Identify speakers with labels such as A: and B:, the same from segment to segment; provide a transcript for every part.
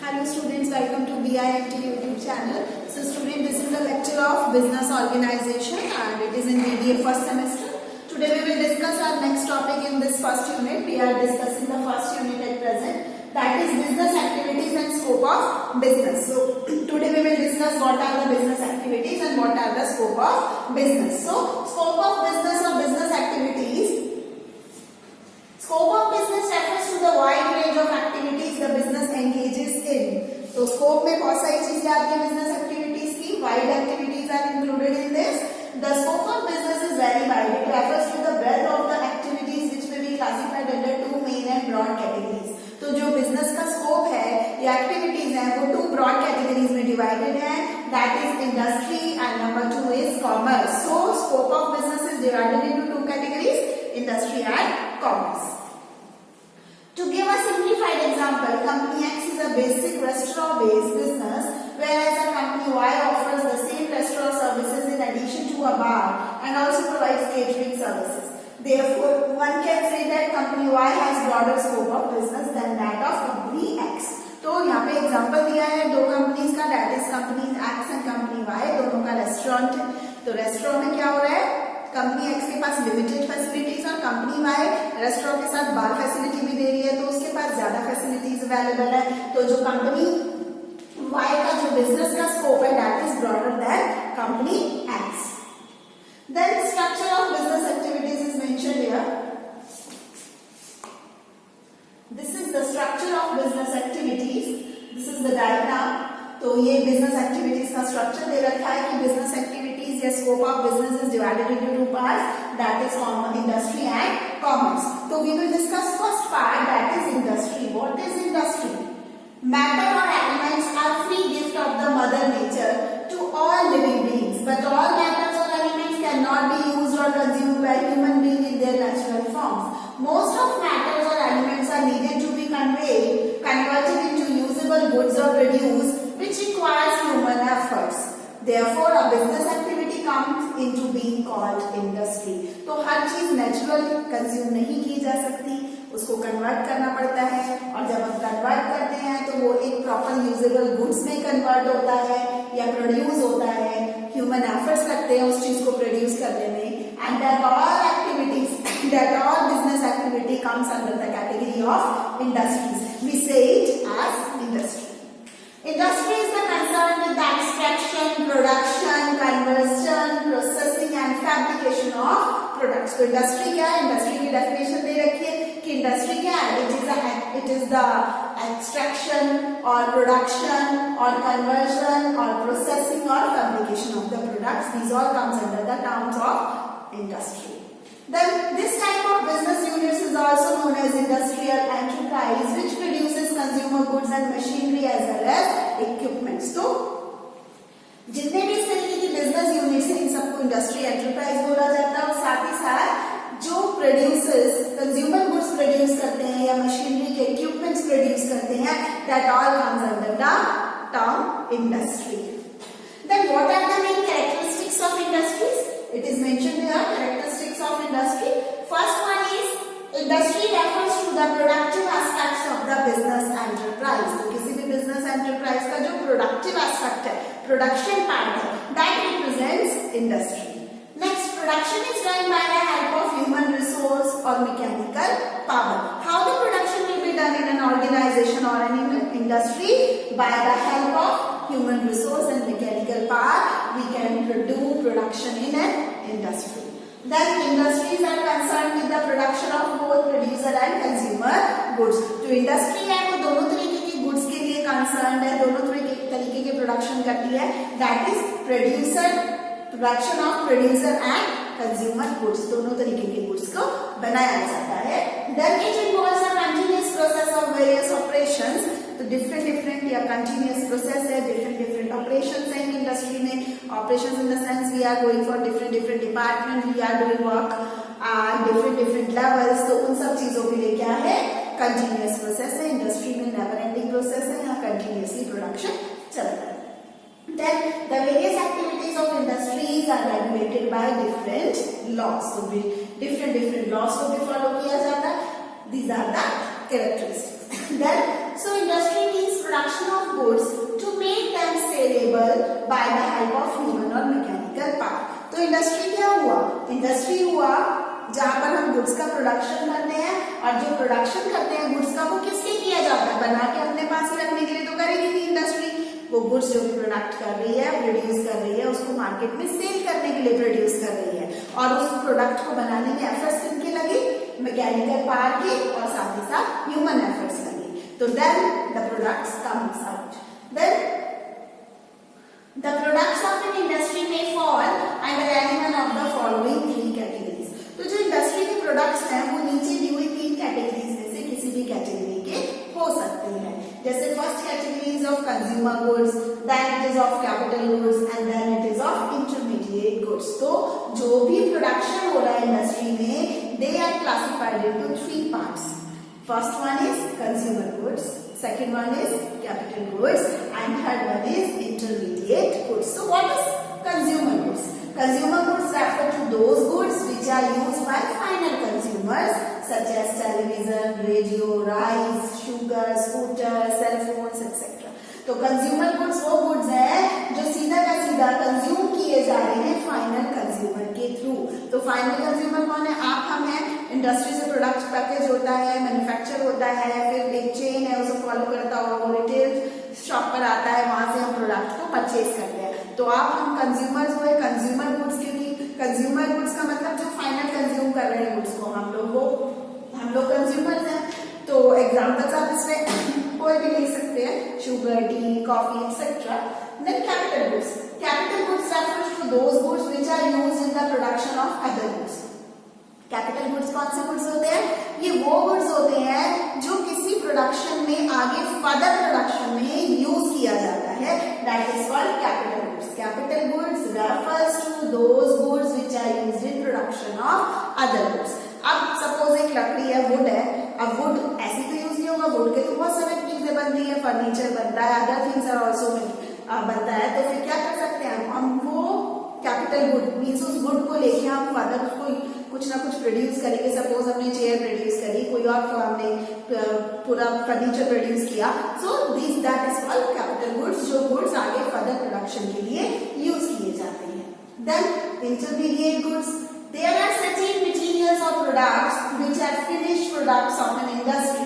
A: Hello students, welcome to BIMT YouTube channel. So student, this is the lecture of business organization and it is in BBA first semester. Today we will discuss our next topic in this first unit. We are discussing the first unit at present, that is business activities and scope of business. So today we will discuss what are the business activities and what are the scope of business. So scope of business or business activities. Scope of business refers to the wide range of activities the business engages in. तो scope में बहुत सारी चीजें आती हैं business activities की. Wide activities are included in this. The scope of business is very wide. It refers to the breadth of the activities which may be classified under two main and broad categories. तो जो business का scope है, ये activities हैं, वो two broad categories में divided हैं. That is industry and number two is commerce. So scope of business is divided into two categories, industry and commerce. To give a simplified example, company X is a basic restaurant-based business, whereas a company Y offers the same restaurant services in addition to a bar and also provides catering services. Therefore, one can say that company Y has broader scope of business than that of company X. तो यहाँ पे example दिया है दो companies का, that is company X and company Y, दोनों का restaurant है. तो रेस्टोरेंट में क्या हो रहा है, कंपनी एक्स के पास लिमिटेड फैसिलिटीज और कंपनी वाई रेस्टोरेंट के साथ बार फैसिलिटी भी दे रही है, तो उसके पास ज्यादा फैसिलिटीज अवेलेबल है. तो जो कंपनी वाई का जो बिजनेस का स्कोप है that is broader than company X. Then structure of business activities is mentioned here. This is the structure of business activities. This is the diagram. तो ये business activities का structure दे रखा है कि बिजनेस एक्टिविटीज या scope of business is divided into two parts, that is common industry and commerce. तो we will discuss first part, that is industry. What is industry? Matter or elements are free gift of the mother nature to all living beings, but all matters or elements cannot be used or consumed by human beings in their natural forms. Most of matters or elements are needed to be converted into usable goods or produced, which requires human efforts. Therefore, a business activity comes into being called industry. तो हर चीज natural consume नहीं की जा सकती, उसको convert करना पड़ता है, और जब हम कन्वर्ट करते हैं तो वो एक प्रॉपर यूजेबल गुड्स में कन्वर्ट होता है या प्रोड्यूस होता है. ह्यूमन एफर्ट्स लगते हैं उस चीज को प्रोड्यूस करने में. And that all activities, that all business activity comes under the category of industries. We say it as industry. Industry is the concern with the extraction, production, conversion, processing and fabrication of products. तो industry क्या है? Industry की definition दे रखी है कि industry क्या है? It is the extraction or production or conversion or processing or fabrication of the products. These all comes under the terms of industry. Then this type of business units is also known as industrial enterprise, which produces consumer goods and machinery as well as equipments. तो जितने भी इस तरीके की business units हैं इन सबको industry enterprise बोला जाता है. और साथ ही साथ जो प्रोड्यूसर्स कंज्यूमर गुड्स प्रोड्यूस करते हैं या मशीनरी के इक्विपमेंट्स प्रोड्यूस करते हैं, that all comes under the term industry. Then what are the main characteristics of industries? It is mentioned here, characteristics of industry. First one is industry refers to the productive aspects of the business enterprise. तो किसी भी business enterprise का जो productive aspect है, production part है, that represents industry. Next, production is done by the help of human resource or mechanical power. How the production will be done in an organization or in an industry? By the help of human resource and mechanical power, we can do production in an industry. Then industries are concerned with the production of both producer and consumer goods. जो industry है वो दोनों तरीके की goods के लिए concerned है, दोनों तरीके के production करती है. That is production of producer and consumer goods. दोनों तरीके के goods को बनाया जाता है. Then it involves a continuous process of various operations. तो different या continuous process है, different operations हैं इंडस्ट्री में. Operations in the sense we are going for different departments, we are doing work at different levels. तो उन सब चीजों के लिए क्या है? Continuous process है. इंडस्ट्री में never ending process है, यहाँ continuously production चलता है. Then the various activities of industries are regulated by different laws. So different laws को भी follow किया जाता है. These are the characteristics. Then so industry means production production of goods to make them sellable by the help of human or mechanical part. तो industry क्या हुआ? Industry हुआ जहाँ पर हम गुड्स का प्रोडक्शन करते हैं, और जो प्रोडक्शन करते हैं गुड्स का वो किसके किया जाता है? बना के अपने पास ही रखने के लिए तो करेगी नहीं इंडस्ट्री। वो गुड्स जो भी प्रोडक्ट कर रही है, प्रोड्यूस कर रही है, उसको मार्केट में सेल करने के लिए प्रोड्यूस कर रही है, और उस प्रोडक्ट को बनाने में एफर्ट्स किनके लगे? मैकेनिकल पावर के, और साथ ही साथ ह्यूमन एफर्ट्स लगे। तो then the products comes out. Then the products of an industry may fall under any one of the following three categories. तो जो इंडस्ट्री के प्रोडक्ट्स हैं वो नीचे दी हुई तीन कैटेगरीज में से किसी भी कैटेगरी के हो सकते हैं। जैसे first category is of consumer goods, then it is of capital goods, and then it is of intermediate goods. तो जो भी प्रोडक्शन हो रहा है इंडस्ट्री में, they are classified into three parts. First one is consumer goods, second one is capital goods, and third one is intermediate goods. So what is consumer goods? Consumer goods refer to those goods which are used by final consumers such as television, radio, rice, sugar, scooter, cell phones, etc. तो consumer goods वो goods है जो सीधा का सीधा consume किए जा रहे हैं फाइनल कंज्यूमर के थ्रू। तो फाइनल कंज्यूमर कौन है? आप, हम हैं। इंडस्ट्री से प्रोडक्ट पैकेज होता है, मैन्युफैक्चर होता है, फिर एक चेन है उसे फॉलो करता हुआ वो रिटेल शॉप पर आता है, वहां से हम प्रोडक्ट को परचेज करते हैं। तो आप, हम कंज्यूमर्स हुए कंज्यूमर गुड्स के लिए। कंज्यूमर गुड्स का मतलब जो फाइनल कंज्यूम कर रहे हैं गुड्स को, हम लोग कंज्यूमर्स हैं। तो एग्जाम्पल्स आप इसमें कोई भी ले सकते हैं, sugar, tea, coffee etcetera. Then capital goods. Capital goods refers to those goods which are used in the production of other goods. Capital goods कौन से गुड्स होते हैं? ये वो गुड्स होते हैं जो किसी प्रोडक्शन में आगे फर्दर प्रोडक्शन में यूज किया जाता है, that is called capital goods. Capital goods refers to those goods which are used in production of other goods. अब सपोज एक लकड़ी है, वुड है। अब वुड ऐसे तो यूज नहीं होगा, वुड के तो बहुत सारी चीजें बनती है, फर्नीचर बनता है, अदर थिंग्स आर ऑल्सो बनता है। तो फिर क्या कर सकते हैं हम? वो कैपिटल गुड मीन्स उस गुड को लेके हम फर्दर उसको कुछ ना कुछ प्रोड्यूस करेंगे। सपोज हमने चेयर प्रोड्यूस करी, कोई और हमने पूरा फर्नीचर प्रोड्यूस किया। So this that is called capital goods, जो गुड्स आगे फर्दर प्रोडक्शन के लिए यूज किए जाते हैं। Then intermediate goods. There are certain materials or products which are finished products of an industry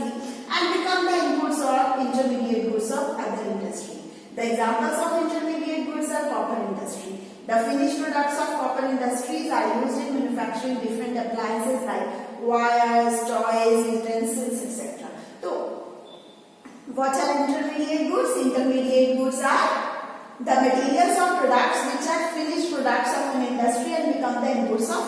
A: and become the inputs or intermediate goods of other industry. The examples of intermediate goods are copper industry. The finished products of copper industries are used in manufacturing different appliances like wires, toys, utensils, etc. So, what are intermediate goods? Intermediate goods are the materials or products which are finished products of an industry and become the inputs of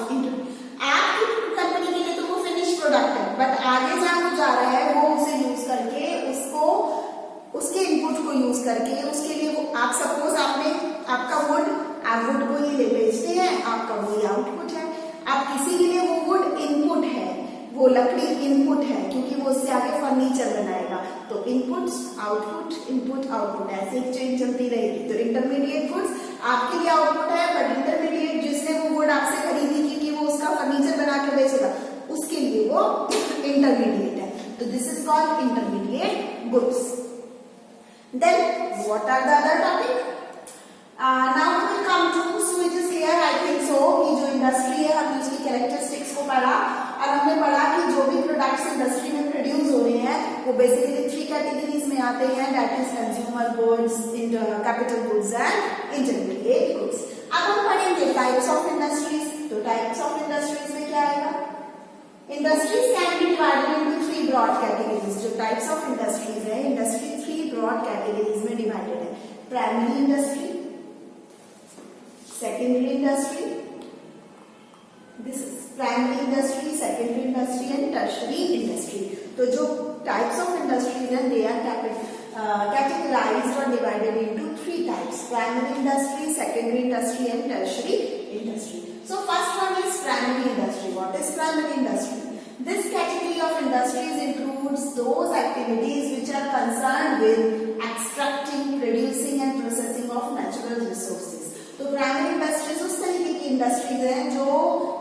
A: आपकी company के लिए तो वो finish product है, but आगे जहाँ वो जा रहा है वो उसे यूज करके उसको उसके इनपुट को यूज करके उसके लिए वो, आप सपोज आपका वुड, आप वुड को ये ले बेचते हैं, आपका वो ये आउटपुट है। आप किसी के लिए वो वुड इनपुट है, वो लकड़ी इनपुट है, क्योंकि वो उससे आगे फर्नीचर बनाएगा। तो इनपुट आउटपुट ऐसे एक चेन चलती रहेगी। तो इंटरमीडिएट गुड्स आपके लिए आउटपुट है, बट इंटरमीडिएट जिसने वो वुड आपसे खरीदी क्योंकि वो उसका फर्नीचर बना के बेचेगा, उसके लिए वो इंटरमीडिएट है। तो this is called intermediate goods. Then what are the other topic? Now we will come to, so it is clear I think so कि जो इंडस्ट्री है हमने उसकी कैरेक्टरिस्टिक्स को पढ़ा, और हमने पढ़ा कि जो भी प्रोडक्ट्स इंडस्ट्री में प्रोड्यूस हो रहे हैं वो बेसिकली थ्री कैटेगरीज में आते हैं, that is consumer goods, capital goods and intermediate goods. अब हम पढ़ेंगे टाइप्स ऑफ इंडस्ट्रीज। तो टाइप्स ऑफ इंडस्ट्रीज में क्या आएगा? Industries can be divided into three broad categories. जो टाइप्स ऑफ इंडस्ट्रीज है, इंडस्ट्री थ्री ब्रॉड कैटेगरीज में डिवाइडेड है। Primary industry, secondary industry, this is primary industry, secondary industry and tertiary industry. तो जो types of industries हैं they are categorized or divided into three types: primary industry, secondary industry and tertiary industry. So first one is primary industry. What is primary industry? This category of industries includes those activities which are concerned with extracting, producing and processing of natural resources. तो primary industries उस तरीके की industries हैं जो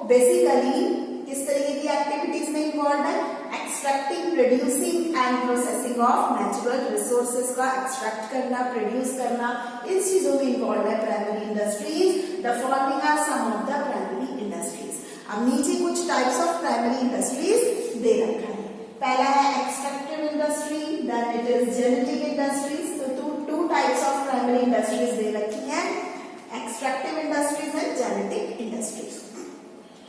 A: basically किस तरीके की activities में इन्वॉल्व है? Extracting, producing and processing of natural resources का एक्सट्रैक्ट करना, प्रोड्यूस करना, इन चीजों में इन्वॉल्व है primary industries. The following are some of the primary industries. अब नीचे कुछ टाइप्स ऑफ प्राइमरी इंडस्ट्रीज दे रखा है। पहला है extractive industry, then it is genetic industries. तो two types of primary industries दे रखी है, extractive industries and genetic industries.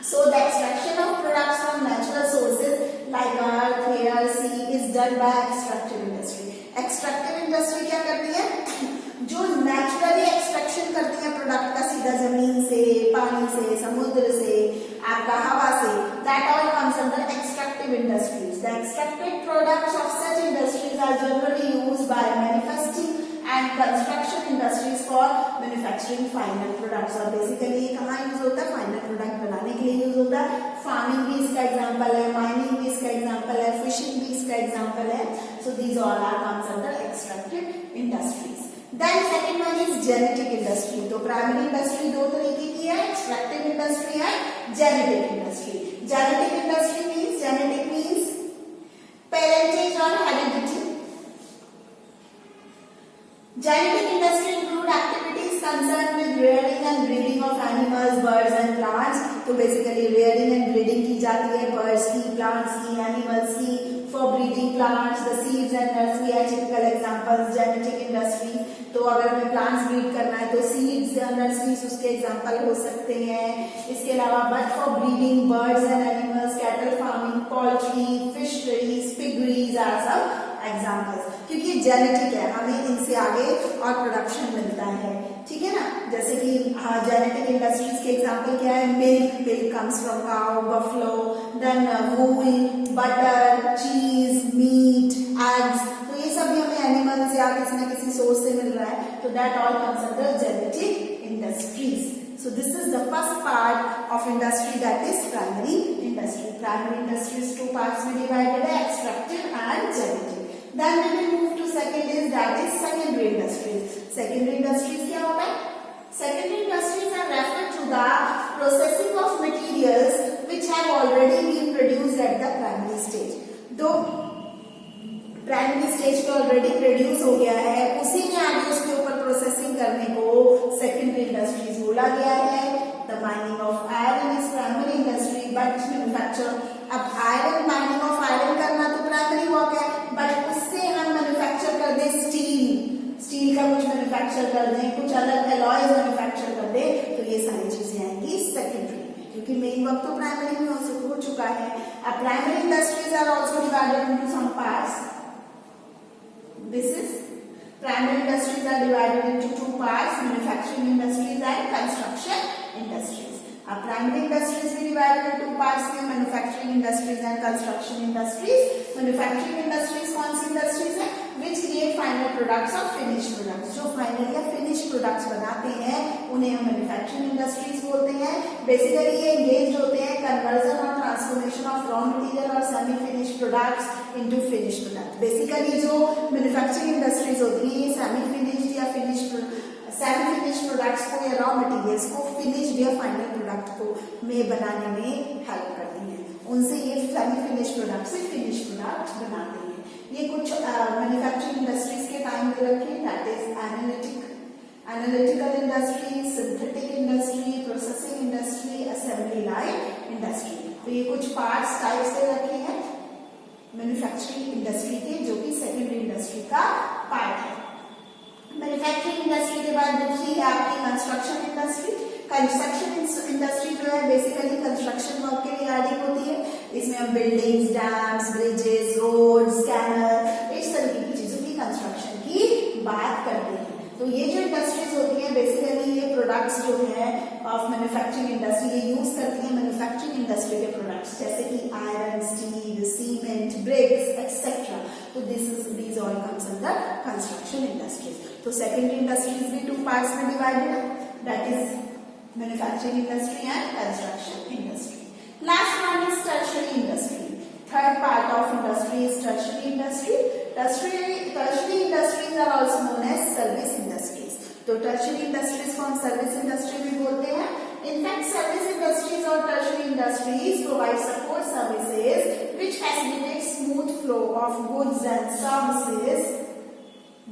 A: So the extraction of products from natural sources like earth, air, sea is done by extractive industry. Extractive industry क्या करती है? जो naturally extraction करती है product का सीधा जमीन से, पानी से, समुद्र से, आपका हवा से, that all comes under extractive industries. The extracted products of such industries are generally used by manufacturing and construction industries for manufacturing final products. और बेसिकली ये कहाँ यूज होता है? फाइनल प्रोडक्ट बनाने के लिए यूज होता है। फार्मिंग भी इसका एग्जांपल है, माइनिंग भी इसका एग्जांपल है, फिशिंग भी इसका एग्जांपल है। So these all are comes under extractive industries. Then second one is genetic industry. तो प्राइमरी इंडस्ट्री दो तरीके की है, extractive industry and genetic industry. Genetic industry means, genetic means parentage और heredity. Genetic industry include activities concerned with rearing and breeding of animals, birds and plants. तो basically rearing and breeding की जाती है birds की, plants की, animals की, for breeding plants, the seeds and nursery are typical examples genetic industry. तो अगर हमें plants breed करना है तो seeds या nurseries उसके example हो सकते हैं। इसके अलावा but for breeding birds and animals, cattle farming, poultry, fisheries, piggeries are some examples. क्योंकि ये जेनेटिक है, हमें इनसे आगे और प्रोडक्शन मिलता है, ठीक है ना। जैसे कि जेनेटिक इंडस्ट्रीज के एग्जांपल क्या है? Milk comes from cow, buffalo, then wool, butter, cheese, meat, eggs. तो ये सब भी हमें एनिमल से या किसी न किसी सोर्स से मिल रहा है। तो that all comes under genetic industries. So this is the first part of industry, that is primary industry. Primary industry is two parts में divided है, extractive and genetic. Then we will move to second is, that is secondary industries. Secondary industries क्या होता है? Secondary industries are referred to the processing of materials which have already been produced at the primary stage. तो primary stage पे already produce हो गया है, उसी में आगे उसके ऊपर प्रोसेसिंग करने को सेकेंडरी इंडस्ट्रीज बोला गया है। The mining of iron is primary industry but manufacture. अब आयरन, माइनिंग ऑफ आयरन करना तो प्राइमरी वर्क है, बट उससे हम मैन्युफैक्चर कर दे स्टील का कुछ मैन्युफैक्चर कर दें, कुछ अलग एलॉयज मैन्युफैक्चर कर दे, तो ये सारी चीजें आएंगी सेकेंडरी में, क्योंकि मेन वर्क तो प्राइमरी में हो चुका है। अब primary industries are also divided into some parts. This is primary industries are divided into two parts, manufacturing industries and construction industries. अब primary industries भी divided into two parts में, manufacturing industries and construction industries. Manufacturing industries कौन सी industries है? Which create final products or finished products. जो final या finished products बनाते हैं उन्हें हम manufacturing industries बोलते हैं। Basically ये engaged होते हैं conversion और transformation of raw material और semi finished products into finished products. Basically जो manufacturing industries होती हैं ये semi finished या finished प्रोडक्ट्स को या रॉ मटेरियल्स को फिनिश्ड या फाइनल प्रोडक्ट को में बनाने में हेल्प करती हैं। उनसे ये सेमी फिनिश प्रोडक्ट से फिनिश प्रोडक्ट बनाते हैं। ये कुछ मैन्युफैक्चरिंग इंडस्ट्रीज के टाइम दे रखे, that is analytical industry, synthetic industry, processing industry, assembly line industry. तो ये कुछ पार्ट्स टाइप्स दे रखे हैं मैन्युफैक्चरिंग इंडस्ट्री के, जो कि सेकेंडरी इंडस्ट्री का पार्ट है। मैन्युफैक्चरिंग इंडस्ट्री के बाद दूसरी है आपकी कंस्ट्रक्शन इंडस्ट्री। कंस्ट्रक्शन इंडस्ट्री जो है बेसिकली कंस्ट्रक्शन वर्क के रिगार्डिंग होती है। इसमें हम buildings, dams, bridges, roads, canal, इस तरीके की चीजों की कंस्ट्रक्शन की बात करते हैं। तो ये जो इंडस्ट्रीज होती है बेसिकली ये प्रोडक्ट्स जो है ऑफ मैन्युफैक्चरिंग इंडस्ट्री ये यूज करती है मैन्युफैक्चरिंग इंडस्ट्री के प्रोडक्ट्स, जैसे कि iron, steel, cement, bricks etcetera. तो these all comes under construction industries. तो सेकेंडरी इंडस्ट्रीज भी टू पार्ट्स में डिवाइडेड है, that is manufacturing industry and construction industry. Last one is tertiary industry. Third part of industry is tertiary industry. Tertiary industries are also known as service industries. तो tertiary industries को हम service industry भी बोलते हैं। In fact service industries और tertiary industries provide support services which facilitates smooth flow of goods and services,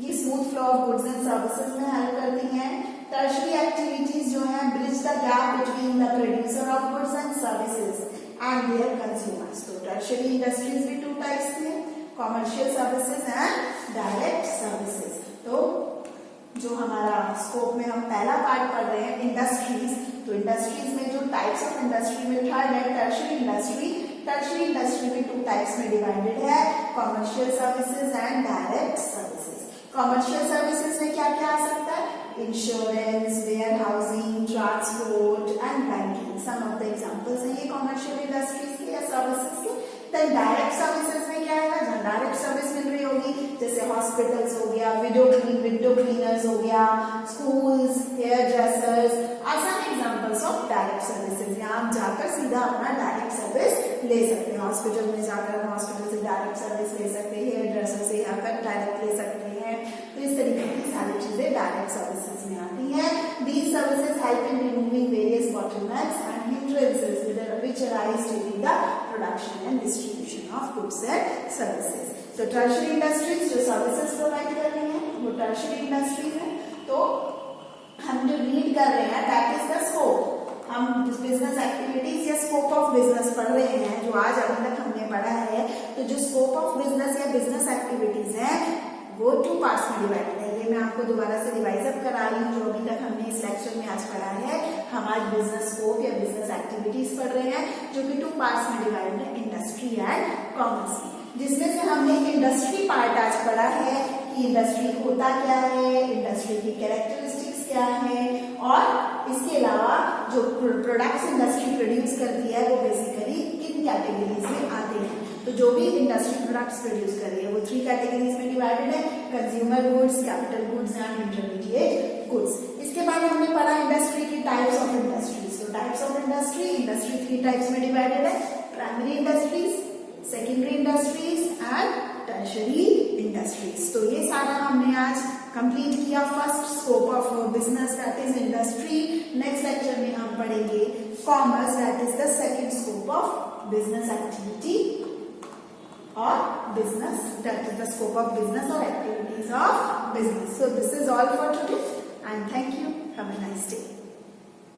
A: ये smooth flow of goods and services में help करती हैं। टर्शरी एक्टिविटीज जो है bridge the gap between the producer of goods and services and their consumers. तो tertiary industries भी two types की है, commercial services and direct services. तो जो हमारा स्कोप में हम पहला पार्ट पढ़ रहे हैं इंडस्ट्रीज, तो इंडस्ट्रीज में जो टाइप्स ऑफ इंडस्ट्री में थर्ड है टर्शरी इंडस्ट्री। टर्शरी इंडस्ट्री में टू टाइप्स में डिवाइडेड है, commercial services and direct services. Commercial services में क्या क्या आ सकता है? Insurance, warehousing, transport and banking, some of the examples हैं ये कॉमर्शियल इंडस्ट्रीज के या सर्विसेज के। देन डायरेक्ट सर्विसेज में क्या है? जहाँ डायरेक्ट सर्विस मिल रही होगी, जैसे हॉस्पिटल्स हो गया, विंडो क्लीनर्स हो गया, schools, hairdressers, are some examples of direct services. यहाँ आप जाकर सीधा अपना डायरेक्ट सर्विस ले सकते हैं, हॉस्पिटल में जाकर हम हॉस्पिटल से डायरेक्ट सर्विस ले सकते हैं, हेयर ड्रेसर से यहाँ पर डायरेक्ट ले सकते हैं। तो इस तरीके की सारी चीजें डायरेक्ट सर्विसेज में आती हैं। These services help in removing various bottlenecks and hindrances which arise during the production and distribution of goods and services. तो टर्शरी इंडस्ट्रीज जो सर्विसेज प्रोवाइड कर रही हैं वो टर्शरी इंडस्ट्रीज है। तो हम जो रीड कर रहे हैं दैट इज द स्कोप। हम बिजनेस एक्टिविटीज या स्कोप ऑफ बिजनेस पढ़ रहे हैं जो आज अभी तक हमने पढ़ा है। तो जो स्कोप ऑफ बिजनेस या बिजनेस एक्टिविटीज है वो टू पार्ट्स में डिवाइडेड है। ये मैं आपको दोबारा से रिवाइज अप करा रही हूँ जो अभी तक हमने इस लेक्चर में आज पढ़ा है। हम आज बिजनेस स्कोप या बिजनेस एक्टिविटीज पढ़ रहे हैं जो कि टू पार्ट्स में डिवाइडेड है, इंडस्ट्री एंड कॉमर्स, जिसमें से हमने इंडस्ट्री पार्ट आज पढ़ा है कि इंडस्ट्री होता क्या है, इंडस्ट्री की कैरेक्टरिस्टिक्स क्या है, और इसके अलावा जो प्रोडक्ट्स इंडस्ट्री प्रोड्यूस करती है वो बेसिकली किन कैटेगरीज में आते हैं। तो जो भी इंडस्ट्री प्रोडक्ट्स प्रोड्यूस कर रही है वो 3 कैटेगरीज में डिवाइडेड है, consumer goods, capital goods and intermediate goods. इसके बाद हमने पढ़ा इंडस्ट्री की टाइप्स ऑफ इंडस्ट्रीज। तो टाइप्स ऑफ इंडस्ट्री 3 टाइप्स में डिवाइडेड है, primary industries, secondary industries and tertiary industries. तो ये सारा हमने आज कंप्लीट किया first scope of business that is industry. Next lecture में हम पढ़ेंगे commerce that is the second scope of business activity or business, that is the scope of business or activities of business. So this is all for today and thank you. Have a nice day.